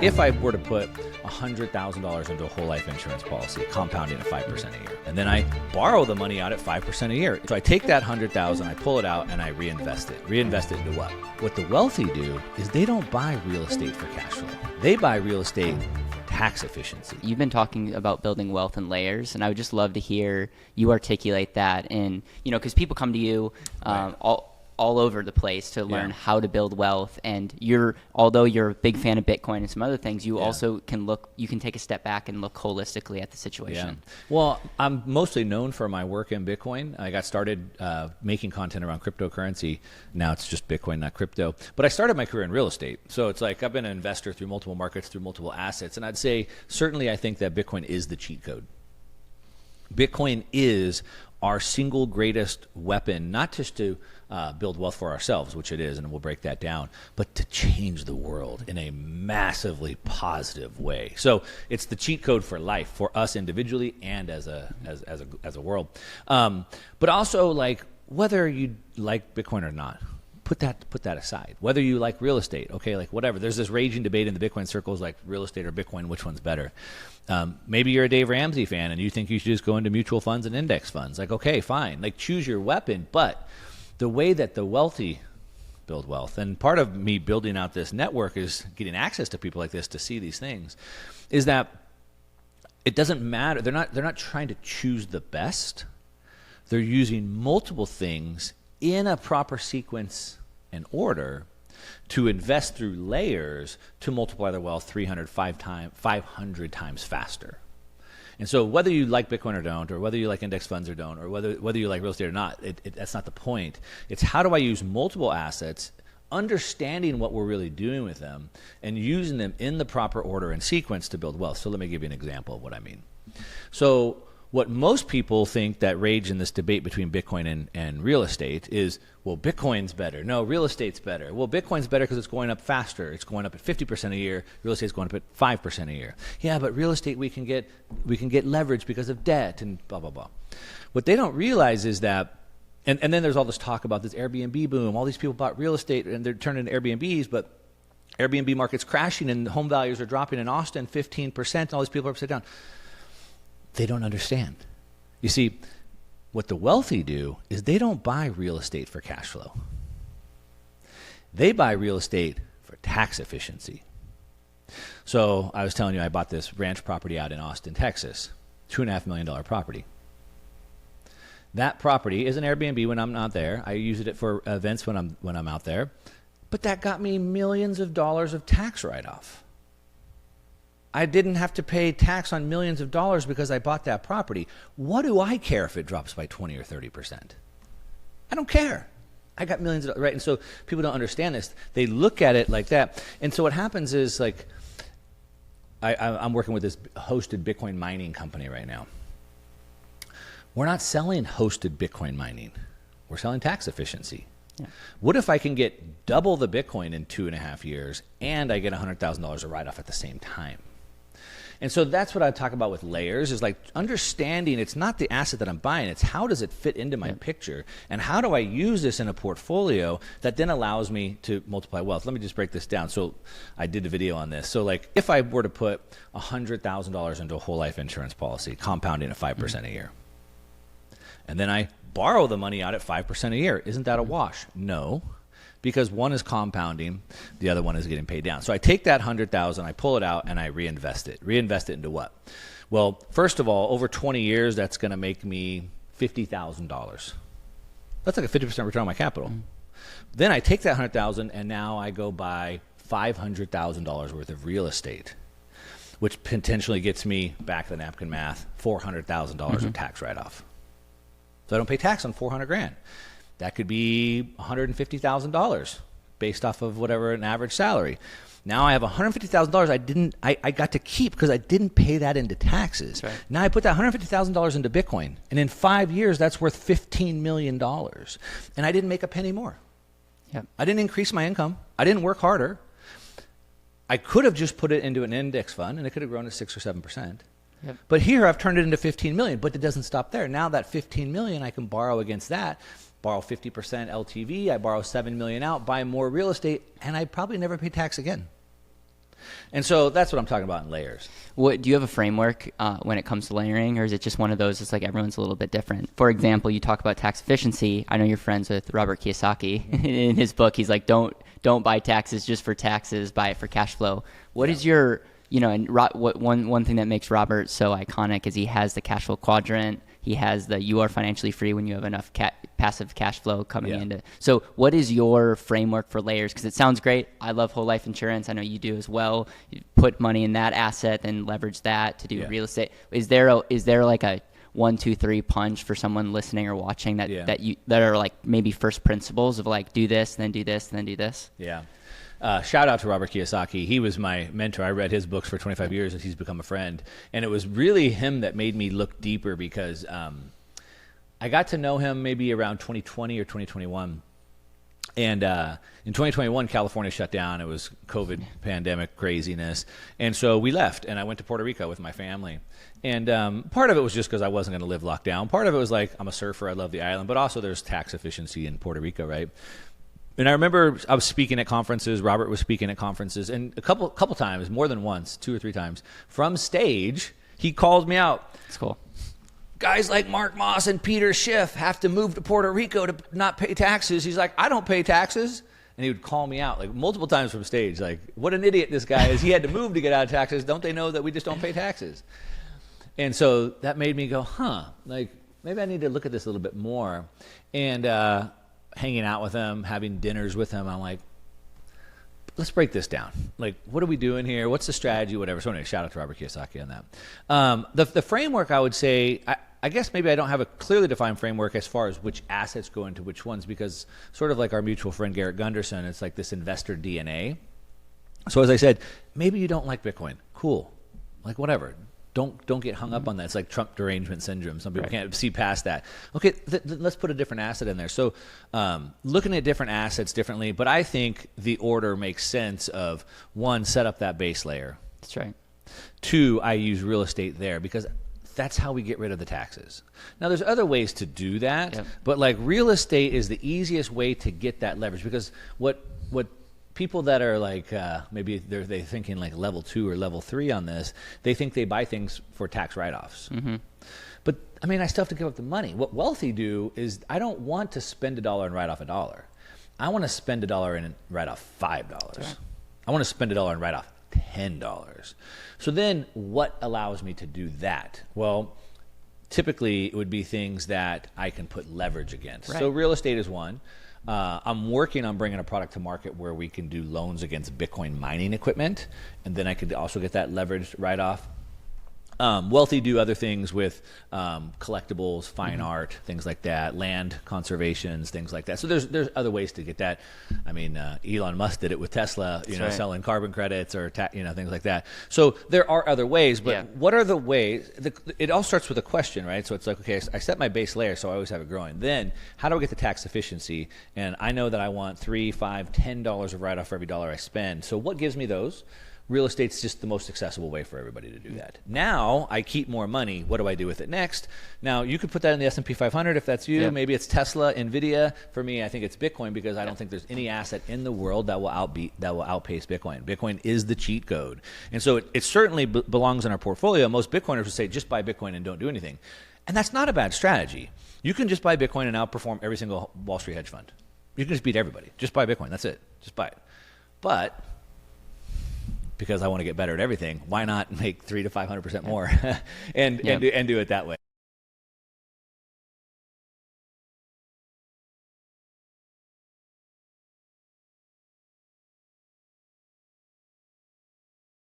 If I were to put $100,000 into a whole life insurance policy, compounding at 5% a year, and then I borrow the money out at 5% a year. So I take that $100,000, I pull it out, and I reinvest it. Reinvest it into what? What the wealthy do is they don't buy real estate for cash flow. They buy real estate for tax efficiency. You've been talking about building wealth in layers, and I would just love to hear you articulate that. And, you know, because people come to you Right. all over the place to learn how to build wealth. And although you're a big fan of Bitcoin and some other things, you also you can take a step back and look holistically at the situation. Yeah. Well, I'm mostly known for my work in Bitcoin. I got started making content around cryptocurrency. Now it's just Bitcoin, not crypto. But I started my career in real estate. So it's like I've been an investor through multiple markets, through multiple assets. And I'd say certainly I think that Bitcoin is the cheat code. Bitcoin is our single greatest weapon, not just to build wealth for ourselves, which it is, and we'll break that down, but to change the world in a massively positive way. So it's the cheat code for life, for us individually and as a world. But also, like, whether you like Bitcoin or not, put that aside. Whether you like real estate, okay, like whatever. There's this raging debate in the Bitcoin circles, like real estate or Bitcoin, which one's better? Maybe you're a Dave Ramsey fan and you think you should just go into mutual funds and index funds. Like, okay, fine. Like, choose your weapon. But the way that the wealthy build wealth, and part of me building out this network is getting access to people like this to see these things, is that it doesn't matter. They're not trying to choose the best. They're using multiple things in a proper sequence and order to invest through layers to multiply their wealth 500 times faster. And so whether you like Bitcoin or don't, or whether you like index funds or don't, or whether you like real estate or not, that's not the point. It's how do I use multiple assets, understanding what we're really doing with them, and using them in the proper order and sequence to build wealth. So let me give you an example of what I mean. So what most people think that rage in this debate between Bitcoin and real estate is, well, Bitcoin's better. No, real estate's better. Well, Bitcoin's better because it's going up faster. It's going up at 50% a year. Real estate's going up at 5% a year. Yeah, but real estate we can get leverage because of debt and blah, blah, blah. What they don't realize is that, and then there's all this talk about this Airbnb boom. All these people bought real estate and they're turning into Airbnbs, but Airbnb market's crashing and home values are dropping in Austin 15%, and all these people are upside down. They don't understand. You see, what the wealthy do is they don't buy real estate for cash flow. They buy real estate for tax efficiency. So I was telling you I bought this ranch property out in Austin, Texas, $2.5 million property. That property is an Airbnb when I'm not there. I use it for events when I'm out there. But that got me millions of dollars of tax write-off. I didn't have to pay tax on millions of dollars because I bought that property. What do I care if it drops by 20 or 30%? I don't care. I got millions of dollars, right? And so people don't understand this. They look at it like that. And so what happens is, like, I'm working with this hosted Bitcoin mining company right now. We're not selling hosted Bitcoin mining. We're selling tax efficiency. Yeah. What if I can get double the Bitcoin in 2.5 years and I get $100,000 of write-off at the same time? And so that's what I talk about with layers, is like understanding it's not the asset that I'm buying, it's how does it fit into my picture, and how do I use this in a portfolio that then allows me to multiply wealth. Let me just break this down. So I did a video on this. So like if I were to put $100,000 into a whole life insurance policy, compounding at 5% a year, and then I borrow the money out at 5% a year, isn't that a wash? No. Because one is compounding, the other one is getting paid down. So I take that $100,000, I pull it out, and I reinvest it. Reinvest it into what? Well, first of all, over 20 years, that's going to make me $50,000. That's like a 50% return on my capital. Then I take that $100,000, and now I go buy $500,000 worth of real estate, which potentially gets me, back to the napkin math, $400,000 of tax write-off. So I don't pay tax on $400,000. That could be $150,000 based off of whatever an average salary. Now I have $150,000 I got to keep because I didn't pay that into taxes. Right. Now I put that $150,000 into Bitcoin, and in 5 years that's worth $15 million, and I didn't make a penny more. Yep. I didn't increase my income. I didn't work harder. I could have just put it into an index fund, and it could have grown to 6 or 7%. Yep. But here I've turned it into $15 million, but it doesn't stop there. Now that $15 million, I can borrow against that, borrow 50% LTV, I borrow $7 million out, buy more real estate, and I probably never pay tax again. And so that's what I'm talking about in layers. What do you have a framework when it comes to layering, or is it just one of those? It's like everyone's a little bit different. For example, you talk about tax efficiency. I know you're friends with Robert Kiyosaki. In his book, he's like, don't buy taxes just for taxes, buy it for cash flow. What is your, and one thing that makes Robert so iconic is he has the cash flow quadrant. He has the you are financially free when you have enough passive cash flow coming into. So what is your framework for layers? Because it sounds great. I love whole life insurance. I know you do as well. You put money in that asset and leverage that to do real estate. Is there like a 1, 2, 3 punch for someone listening or watching that are like maybe first principles of like do this, then do this, then do this? Yeah. Shout out to Robert Kiyosaki. He was my mentor. I read his books for 25 years and he's become a friend. And it was really him that made me look deeper because I got to know him maybe around 2020 or 2021. And in 2021, California shut down. It was COVID pandemic craziness. And so we left and I went to Puerto Rico with my family. And part of it was just because I wasn't going to live locked down. Part of it was like, I'm a surfer. I love the island. But also there's tax efficiency in Puerto Rico, right? And I remember I was speaking at conferences. Robert was speaking at conferences. And a couple times, more than once, 2 or 3 times, from stage, he called me out. That's cool. Guys like Mark Moss and Peter Schiff have to move to Puerto Rico to not pay taxes. He's like, I don't pay taxes. And he would call me out like multiple times from stage. Like, what an idiot this guy is. He had to move to get out of taxes. Don't they know that we just don't pay taxes? And so that made me go, like maybe I need to look at this a little bit more. And hanging out with him, having dinners with him, I'm like, let's break this down. Like, what are we doing here? What's the strategy? Whatever. So anyway, shout out to Robert Kiyosaki on that. The framework, I would say, I guess maybe I don't have a clearly defined framework as far as which assets go into which ones, because sort of like our mutual friend Garrett Gunderson, it's like this investor DNA. So as I said, maybe you don't like Bitcoin. Cool. Like whatever. Don't get hung up on that. It's like Trump derangement syndrome. Some people can't see past that. Okay, let's put a different asset in there. So looking at different assets differently, but I think the order makes sense of 1, set up that base layer. That's right. 2, I use real estate there because that's how we get rid of the taxes. Now, there's other ways to do that, but like real estate is the easiest way to get that leverage because what people that are like maybe they're thinking like level 2 or level 3 on this, they think they buy things for tax write-offs. Mm-hmm. But I mean, I still have to give up the money. What wealthy do is I don't want to spend $1 and write off $1. I want to spend $1 and write off $5. Right. I want to spend $1 and write off $10. So then what allows me to do that? Well, typically it would be things that I can put leverage against. Right. So real estate is one. I'm working on bringing a product to market where we can do loans against Bitcoin mining equipment, and then I could also get that leveraged right off. Wealthy do other things with collectibles, fine art, things like that, land conservations, things like that. So there's other ways to get that. I mean, Elon Musk did it with Tesla, selling carbon credits or things like that. So there are other ways, but what are the ways? It all starts with a question, right? So it's like, okay, I set my base layer, so I always have it growing. Then how do I get the tax efficiency? And I know that I want $3, $5, $10 of write-off for every dollar I spend. So what gives me those? Real estate's just the most accessible way for everybody to do that. Now I keep more money. What do I do with it next? Now you could put that in the S&P 500 if that's you. Yeah. Maybe it's Tesla, Nvidia. For me, I think it's Bitcoin because I don't think there's any asset in the world that will outpace Bitcoin. Bitcoin is the cheat code, and so it certainly belongs in our portfolio. Most Bitcoiners would say just buy Bitcoin and don't do anything, and that's not a bad strategy. You can just buy Bitcoin and outperform every single Wall Street hedge fund. You can just beat everybody. Just buy Bitcoin. That's it. Just buy it. But because I want to get better at everything, why not make 300 to 500% more and do it that way?